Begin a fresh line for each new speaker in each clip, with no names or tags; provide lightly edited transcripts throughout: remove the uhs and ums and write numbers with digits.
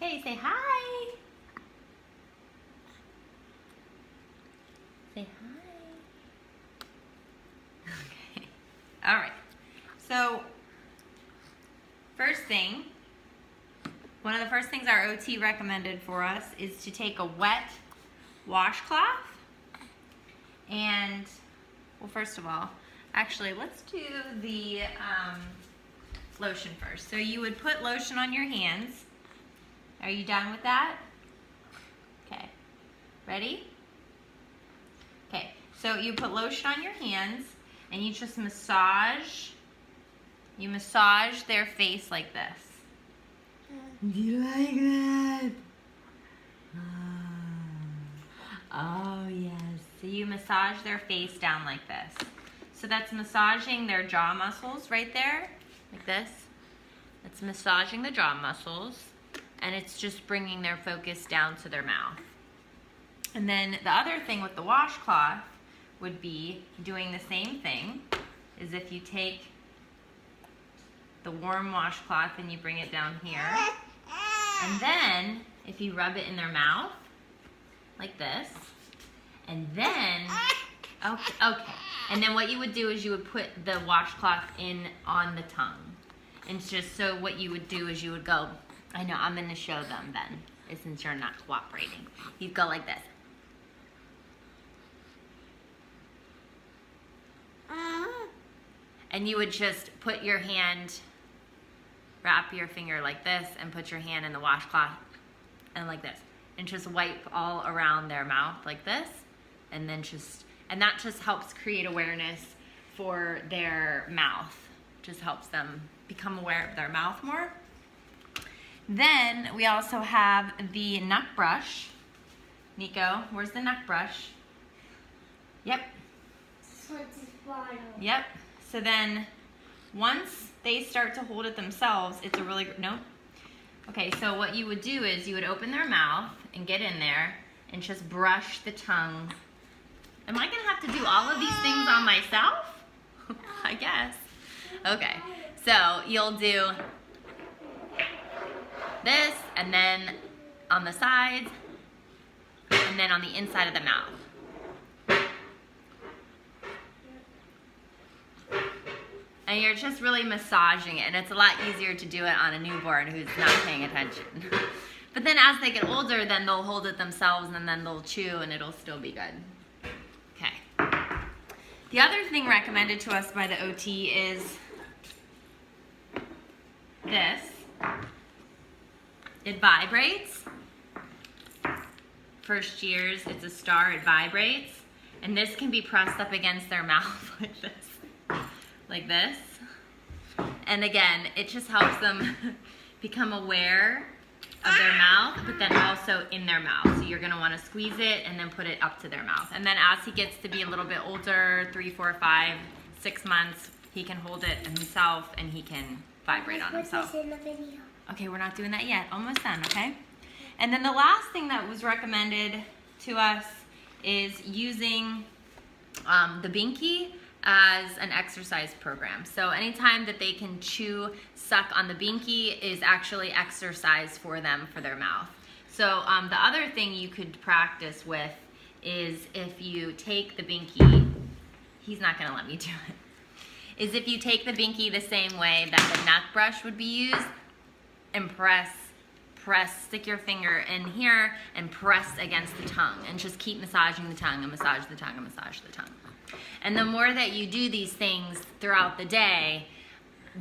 Okay, say hi. Say hi. Okay. All right. So, one of the first things our OT recommended for us is to take a wet washcloth and, well, first of all, actually, let's do the lotion first. So you would put lotion on your hands. Are you done with that? Okay. Ready? Okay. So you put lotion on your hands and you just massage. You massage their face like this. Do you like that? Oh, yes. So you massage their face down like this. So that's massaging their jaw muscles right there, like this. It's massaging the jaw muscles, and it's just bringing their focus down to their mouth. And then the other thing with the washcloth would be doing the same thing, is if you take the warm washcloth and you bring it down here, and then if you rub it in their mouth, like this, and then, okay. And then what you would do is you would put the washcloth in on the tongue. And just so what you would do is you would go, I know, I'm going to show them then, since you're not cooperating. You'd go like this. And you would just put your hand, wrap your finger like this, and put your hand in the washcloth, and like this. And just wipe all around their mouth like this. And then and that just helps create awareness for their mouth. Just helps them become aware of their mouth more. Then we also have the neck brush. Nico, where's the neck brush? Yep. Yep. So then once they start to hold it themselves, it's a really good, no? Okay, so what you would do is you would open their mouth and get in there and just brush the tongue. Am I gonna have to do all of these things on myself? I guess. Okay, so you'll do this, and then on the sides, and then on the inside of the mouth. And you're just really massaging it, and it's a lot easier to do it on a newborn who's not paying attention. But then as they get older, then they'll hold it themselves, and then they'll chew, and it'll still be good. Okay. The other thing recommended to us by the OT is this. It vibrates. First years, it's a star, it vibrates. And this can be pressed up against their mouth like this. Like this. And again, it just helps them become aware of their mouth, but then also in their mouth. So you're gonna wanna squeeze it and then put it up to their mouth. And then as he gets to be a little bit older, 3, 4, 5, 6 months, he can hold it himself and he can vibrate on himself. Okay, we're not doing that yet. Almost done, okay? And then the last thing that was recommended to us is using the binky as an exercise program. So anytime that they can chew, suck on the binky is actually exercise for them for their mouth. So the other thing you could practice with is if you take the binky, he's not gonna let me do it, is if you take the binky the same way that the neck brush would be used and press, stick your finger in here and press against the tongue and just keep massaging the tongue and massage the tongue and massage the tongue. And the more that you do these things throughout the day,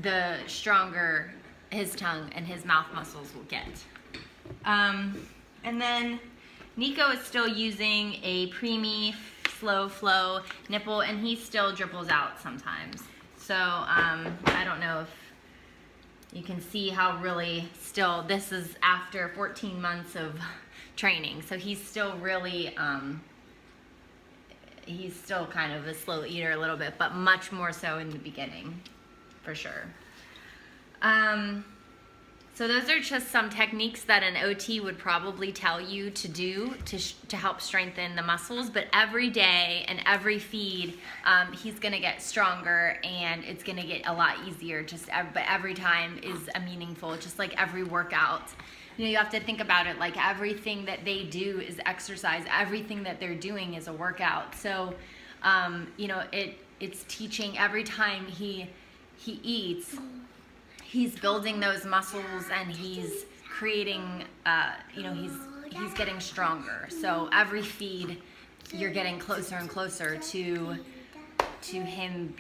the stronger his tongue and his mouth muscles will get. And then Nico is still using a preemie slow flow nipple, and he still dribbles out sometimes. So I don't know if you can see how really still, this is after 14 months of training. So he's still really, he's still kind of a slow eater a little bit, but much more so in the beginning, for sure. So those are just some techniques that an OT would probably tell you to do to help strengthen the muscles. But every day and every feed, he's going to get stronger, and it's going to get a lot easier. But every time is a meaningful, just like every workout. You know, you have to think about it like everything that they do is exercise. Everything that they're doing is a workout. So, you know, it's teaching every time he eats. He's building those muscles, and he's creating, you know, he's getting stronger. So every feed, you're getting closer and closer to him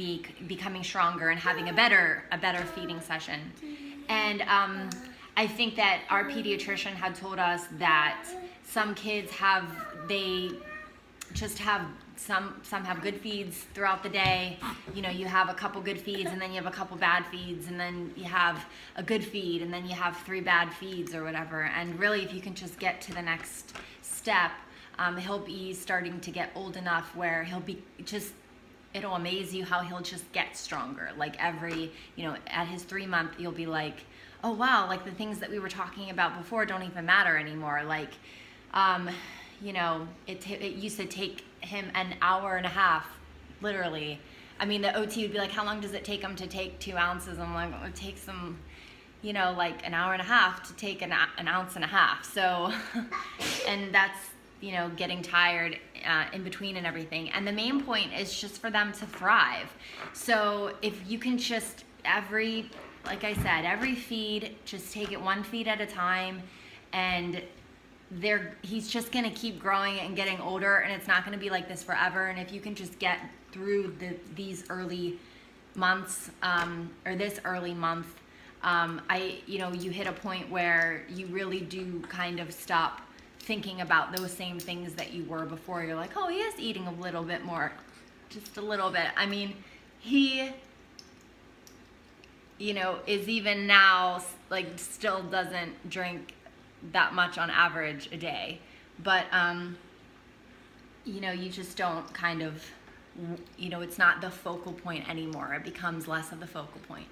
becoming stronger and having a better feeding session. And I think that our pediatrician had told us that some kids some have good feeds throughout the day. You know, you have a couple good feeds, and then you have a couple bad feeds, and then you have a good feed, and then you have 3 bad feeds or whatever. And really, if you can just get to the next step, he'll be starting to get old enough where it'll amaze you how he'll just get stronger. Like you know, at his 3-month, you'll be like, oh wow, like the things that we were talking about before don't even matter anymore. Like, you know, it used to take him an hour and a half, literally. I mean, the OT would be like, how long does it take him to take 2 ounces? I'm like, it takes him, you know, like an hour and a half to take an ounce and a half. So, and that's, you know, getting tired in between and everything. And the main point is just for them to thrive. So if you can just like I said, every feed, just take it 1 feed at a time, and he's just going to keep growing and getting older, and it's not going to be like this forever. And if you can just get through these early months, or this early month, you know, you hit a point where you really do kind of stop thinking about those same things that you were before. You're like, oh, he is eating a little bit more, just a little bit. I mean, he, you know, is even now, like, still doesn't drink that much on average a day, but you know, you just don't kind of, you know, it's not the focal point anymore. It becomes less of the focal point.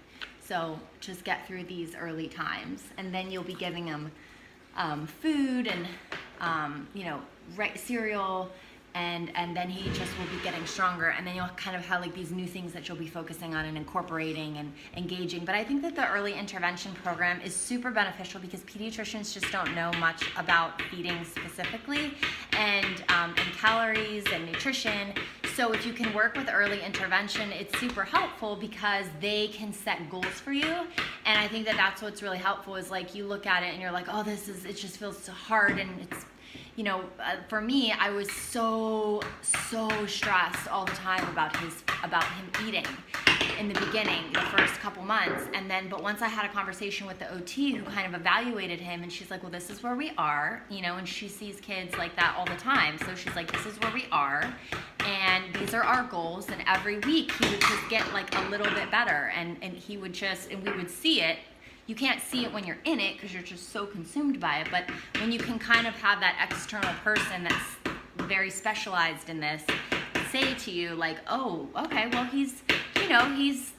So just get through these early times, and then you'll be giving them food and you know, cereal, and then he just will be getting stronger, and then you'll kind of have like these new things that you'll be focusing on and incorporating and engaging. But I think that the early intervention program is super beneficial because pediatricians just don't know much about feeding specifically, and calories and nutrition. So if you can work with early intervention, it's super helpful because they can set goals for you. And I think that that's what's really helpful, is like you look at it and you're like, oh, it just feels so hard, and it's, you know, for me, I was so stressed all the time about him eating in the beginning, the first couple months. And then, but once I had a conversation with the OT who kind of evaluated him, and she's like, well, this is where we are, you know, and she sees kids like that all the time. So she's like, this is where we are, and these are our goals. And every week he would just get like a little bit better, and he would just, and we would see it. You can't see it when you're in it because you're just so consumed by it, but when you can kind of have that external person that's very specialized in this say to you like, oh, okay, well, he's, you know, he's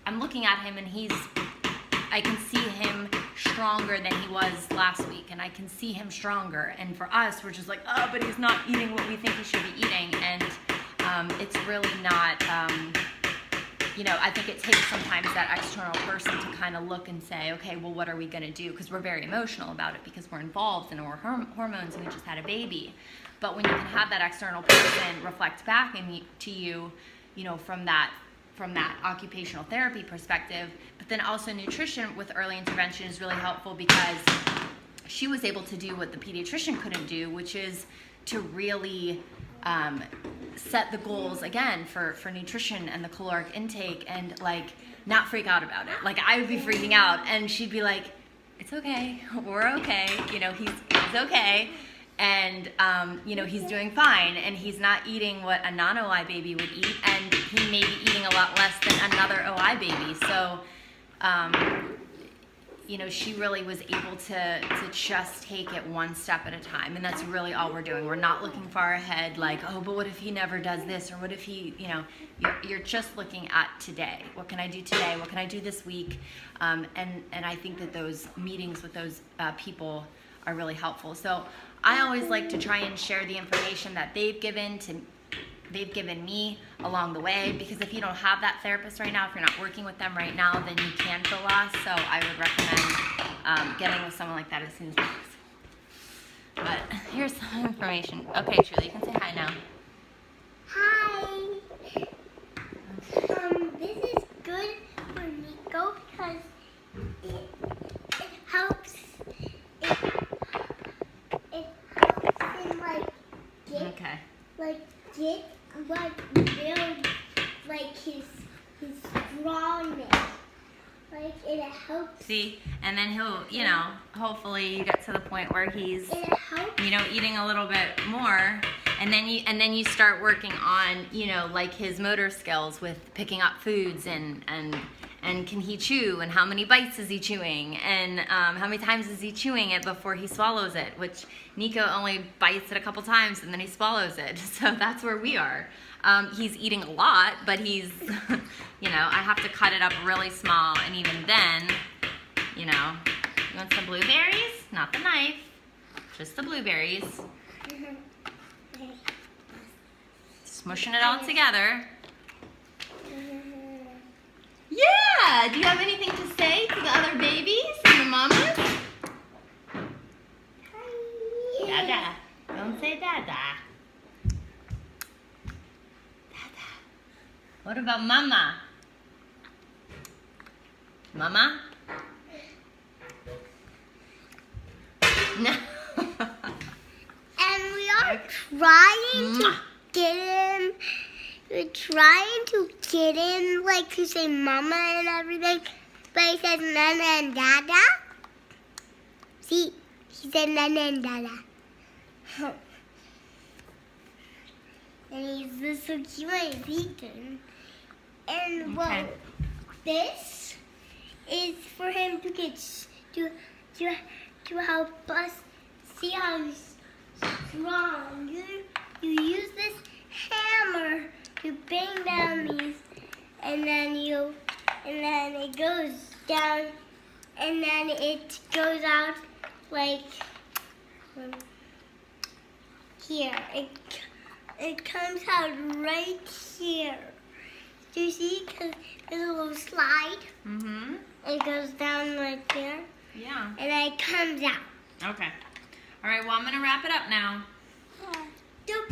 I'm looking at him, and I can see him stronger than he was last week, and I can see him stronger. And for us, we're just like, oh, but he's not eating what we think he should be eating, and it's really not, you know, I think it takes sometimes that external person to kind of look and say, okay, well, what are we going to do? Because we're very emotional about it because we're involved in our hormones, and we just had a baby. But when you can have that external person reflect back to you, you know, from that occupational therapy perspective, but then also nutrition with early intervention is really helpful because she was able to do what the pediatrician couldn't do, which is to really set the goals again for nutrition and the caloric intake, and like not freak out about it. Like I would be freaking out, and she'd be like, it's okay, we're okay, you know, he's okay, and you know, he's doing fine, and he's not eating what a non-OI baby would eat, and he may be eating a lot less than another OI baby. So you know, she really was able to just take it one step at a time. And that's really all we're doing. We're not looking far ahead like, oh, but what if he never does this? Or what if he, you know, you're just looking at today. What can I do today? What can I do this week? And I think that those meetings with those people are really helpful. So I always like to try and share the information that they've given me along the way, because if you don't have that therapist right now, if you're not working with them right now, then you can feel lost. So I would recommend getting with someone like that as soon as possible. But here's some information. Okay, Truly, you can say hi now.
Hi. This is good for Nico because it helps. It helps him build like his strongness. Like it helps.
See, and then he'll, you know, hopefully you get to the point where he's, you know, eating a little bit more, and then you start working on, you know, like his motor skills with picking up foods and can he chew, and how many bites is he chewing, and how many times is he chewing it before he swallows it, which Nico only bites it a couple times and then he swallows it. So that's where we are. He's eating a lot, but he's, you know, I have to cut it up really small, and even then, you know, you want some blueberries? Not the knife, just the blueberries. Smushing it all together. Yeah! Do you have anything to say to the other babies and the mamas? Dada. Don't say dada. Dada. What about mama? Mama? No.
And we are trying to get him. We're trying to get him, like, to say mama and everything, but he says nana and dada. See, he said nana and dada. And he's just so cute when he's eating. And, well, this is for him to get, to help us see how he's strong. You use this hammer to bang down these, and then it goes down, and then it goes out like here. It comes out right here. Do you see? Because there's a little slide.
Mm-hmm.
It goes down right there.
Yeah.
And then it comes out.
Okay. All right, well, I'm going to wrap it up now.
Okay.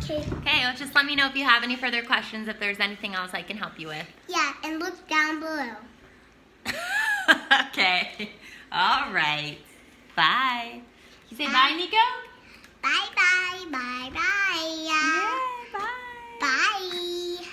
Okay, well, just let me know if you have any further questions, if there's anything else I can help you with.
Yeah, and look down below.
Okay. All right. Bye. You say bye, Nico?
Bye, bye, bye, bye.
Yeah, bye.
Bye.